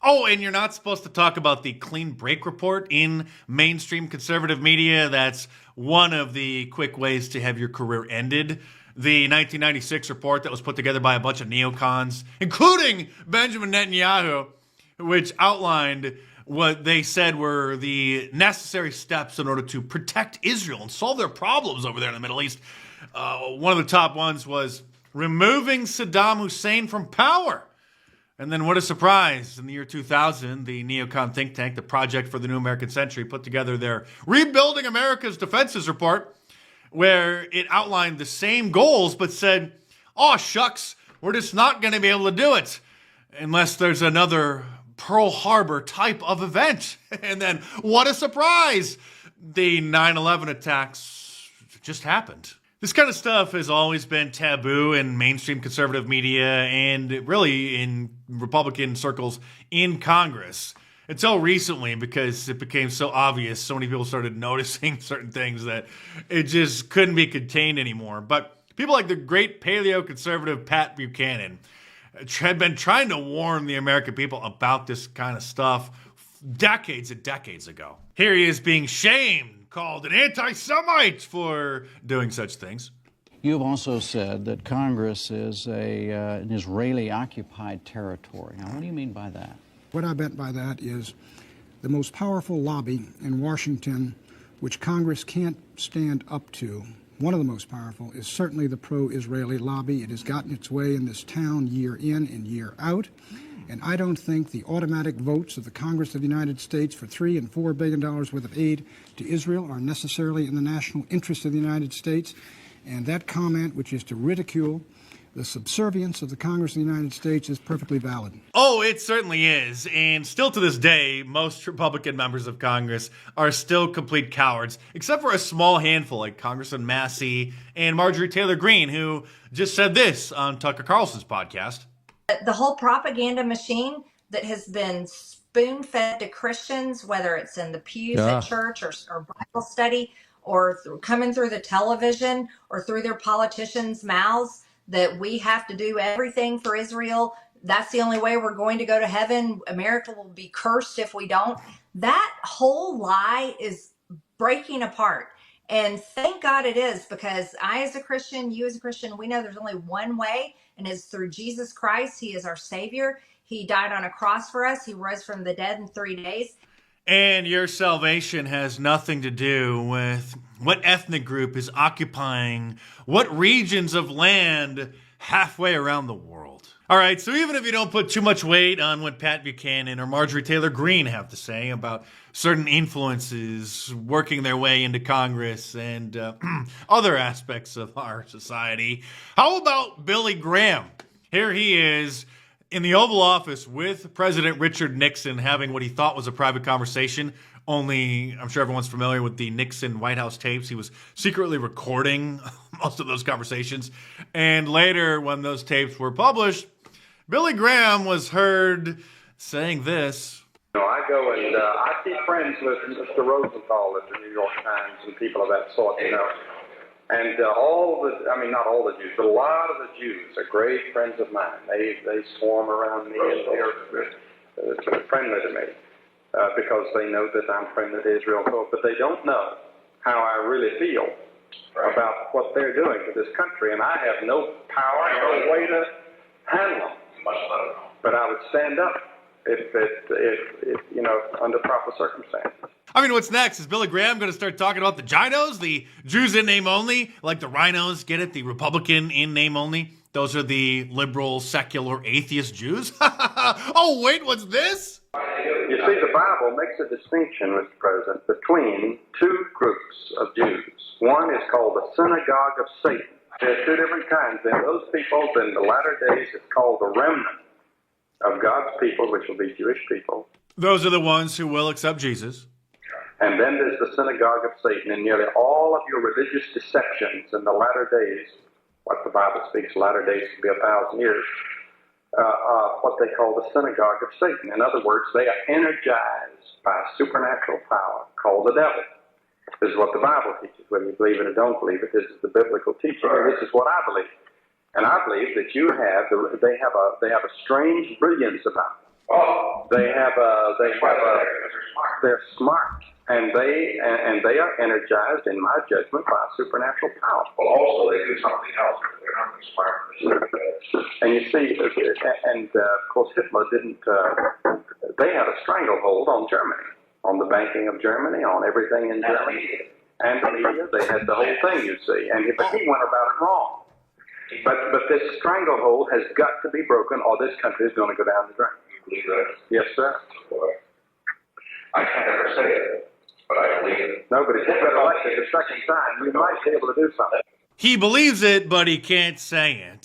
Oh, and you're not supposed to talk about the clean break report in mainstream conservative media. That's one of the quick ways to have your career ended. The 1996 report that was put together by a bunch of neocons, including Benjamin Netanyahu, which outlined what they said were the necessary steps in order to protect Israel and solve their problems over there in the Middle East. One of the top ones was removing Saddam Hussein from power. And then what a surprise, in the year 2000, the neocon think tank, the Project for the New American Century, put together their Rebuilding America's Defenses report, where it outlined the same goals, but said, oh, shucks, we're just not going to be able to do it unless there's another Pearl Harbor type of event. And then what a surprise, the 9/11 attacks just happened. This kind of stuff has always been taboo in mainstream conservative media and really in Republican circles in Congress until recently, because it became so obvious. So many people started noticing certain things that it just couldn't be contained anymore. But people like the great paleo-conservative Pat Buchanan had been trying to warn the American people about this kind of stuff decades and decades ago. Here he is being shamed, called an anti-Semite for doing such things. You've also said that Congress is an Israeli-occupied territory. Now, what do you mean by that? What I meant by that is the most powerful lobby in Washington, which Congress can't stand up to. One of the most powerful is certainly the pro-Israeli lobby. It has gotten its way in this town year in and year out. And I don't think the automatic votes of the Congress of the United States for $3 and $4 billion worth of aid to Israel are necessarily in the national interest of the United States. And that comment, which is to ridicule the subservience of the Congress of the United States, is perfectly valid. Oh, it certainly is. And still to this day, most Republican members of Congress are still complete cowards, except for a small handful like Congressman Massey and Marjorie Taylor Greene, who just said this on Tucker Carlson's podcast. The whole propaganda machine that has been spoon-fed to Christians, whether it's in the pews at church or Bible study, or coming through the television or through their politicians' mouths, that we have to do everything for Israel. That's the only way we're going to go to heaven. America will be cursed if we don't. That whole lie is breaking apart. And thank God it is, because I, as a Christian, you as a Christian, we know there's only one way, and it's through Jesus Christ. He is our Savior. He died on a cross for us. He rose from the dead in 3 days. And your salvation has nothing to do with what ethnic group is occupying what regions of land halfway around the world. All right, so even if you don't put too much weight on what Pat Buchanan or Marjorie Taylor Greene have to say about certain influences working their way into Congress and other aspects of our society, how about Billy Graham? Here he is in the Oval Office with President Richard Nixon having what he thought was a private conversation. Only, I'm sure everyone's familiar with the Nixon White House tapes. He was secretly recording most of those conversations. And later, when those tapes were published, Billy Graham was heard saying this. I go and I keep friends with Mr. Rosenthal at the New York Times and people of that sort, And not all the Jews, but a lot of the Jews are great friends of mine. They swarm around me and they're friendly to me because they know that I'm friendly to Israel. But they don't know how I really feel about what they're doing to this country. And I have no power, no way to handle them. But I would stand up if under proper circumstances. I mean, what's next? Is Billy Graham going to start talking about the Ginos, the Jews in name only, like the Rhinos, get it? The Republican in name only? Those are the liberal, secular, atheist Jews? Oh, wait, what's this? You see, the Bible makes a distinction, Mr. President, between two groups of Jews. One is called the synagogue of Satan. There's two different kinds. And those people, in the latter days, it's called the remnant of God's people, which will be Jewish people. Those are the ones who will accept Jesus. And then there's the synagogue of Satan. And nearly all of your religious deceptions in the latter days, what the Bible speaks, latter days could be 1,000 years, what they call the synagogue of Satan. In other words, they are energized by a supernatural power called the devil. This is what the Bible teaches, whether you believe it or don't believe it. This is the biblical teaching, and this is what I believe. And I believe that they have a strange brilliance about them. they're smart, and they are energized, in my judgment, by supernatural power. Well, also they do something else. They're not smart. And you see, of course, Hitler didn't. They had a stranglehold on Germany, on the banking of Germany, on everything in Germany, and the media. They had the whole thing, you see, but he went about it wrong. But this stranglehold has got to be broken, or this country is going to go down the drain. You believe that? Yes, sir. I can't ever say it, but I believe it. No, but if you get elected the second time, you might be able to do something. He believes it, but he can't say it.